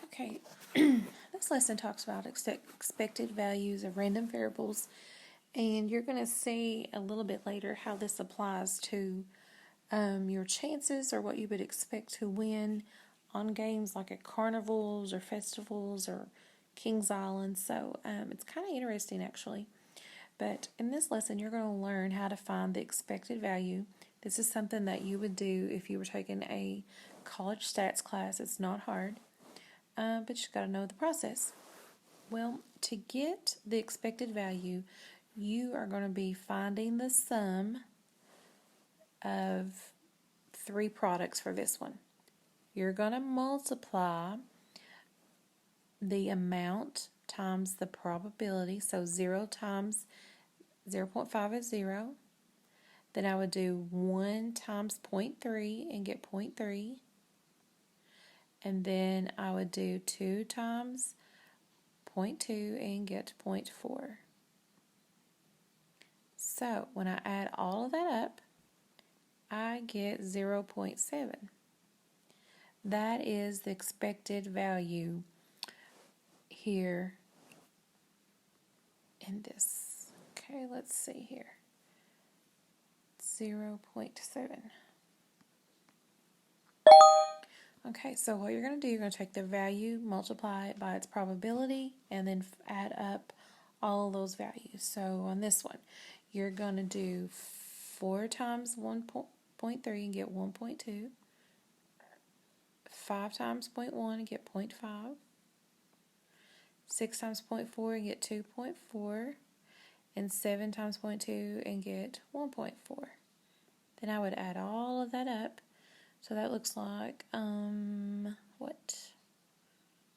Okay, this lesson talks about expected values of random variables, and you're going to see a little bit later how this applies to your chances or what you would expect to win on games like at carnivals or festivals or Kings Island. So it's kind of interesting actually. But in this lesson, you're going to learn how to find the expected value. This is something that you would do if you were taking a college stats class. It's not hard. But you've got to know the process. Well, to get the expected value, you are going to be finding the sum of three products for this one. You're going to multiply the amount times the probability, so 0 times 0.5 is 0. Then I would do 1 times 0.3 and get 0.3. And then I would do 2 times 0.2 and get 0.4. So when I add all of that up, I get 0.7. That is the expected value here in this. Okay, let's see here. 0.7. Okay, so what you're going to do, you're going to take the value, multiply it by its probability, and then add up all of those values. So on this one, you're going to do 4 times 1.3 and get 1.2. 5 times 0.1 and get 0.5. 6 times 0.4 and get 2.4. And 7 times 0.2 and get 1.4. Then I would add all of that up. So that looks like,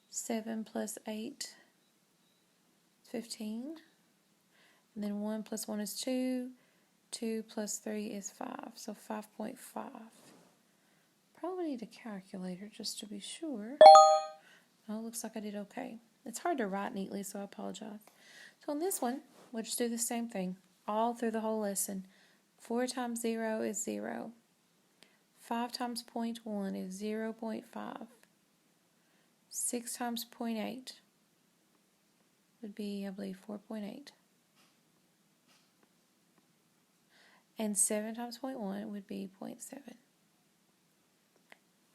7 plus 8 is 15. And then 1 plus 1 is 2. 2 plus 3 is 5. So 5.5. Probably need a calculator just to be sure. Oh, it looks like I did okay. It's hard to write neatly, so I apologize. So on this one, we'll just do the same thing all through the whole lesson. 4 times 0 is 0. 5 times 0.1 is 0.5. 6 times 0.8 would be, I believe, 4.8. And 7 times 0.1 would be 0.7.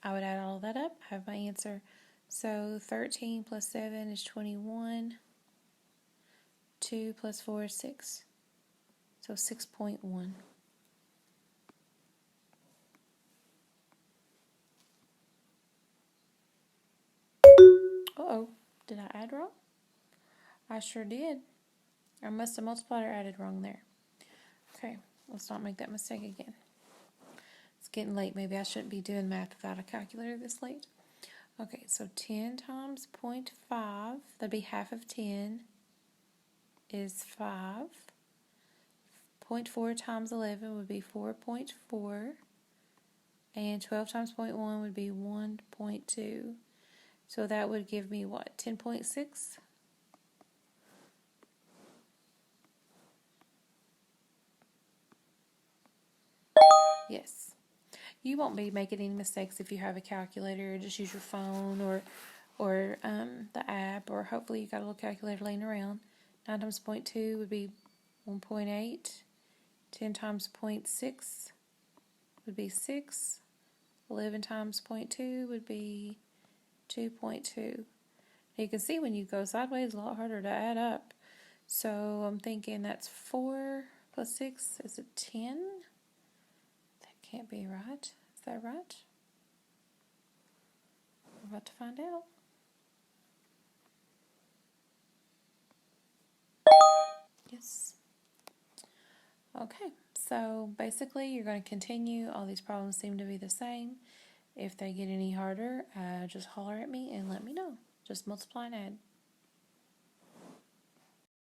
I would add all that up, have my answer. So 13 plus 7 is 21. 2 plus 4 is 6. So 6.1. Uh-oh, did I add wrong? I sure did. I must have multiplied or added wrong there. Okay, let's not make that mistake again. It's getting late. Maybe I shouldn't be doing math without a calculator this late. Okay, so 10 times 0.5, that'd be half of 10, is 5. 0.4 times 11 would be 4.4. And 12 times 0.1 would be 1.2. So that would give me what, 10.6? Yes. You won't be making any mistakes if you have a calculator. Just use your phone or the app, or hopefully you got a little calculator laying around. 9 times 0.2 would be 1.8. 10 times 0.6 would be 6. 11 times 0.2 would be 2.2. You can see when you go sideways, a lot harder to add up. So I'm thinking that's 4 plus 6 is a 10. That can't be right. Is that right? We're about to find out. Yes. Okay, so basically you're going to continue. All these problems seem to be the same. If they get any harder, just holler at me and let me know. Just multiply and add.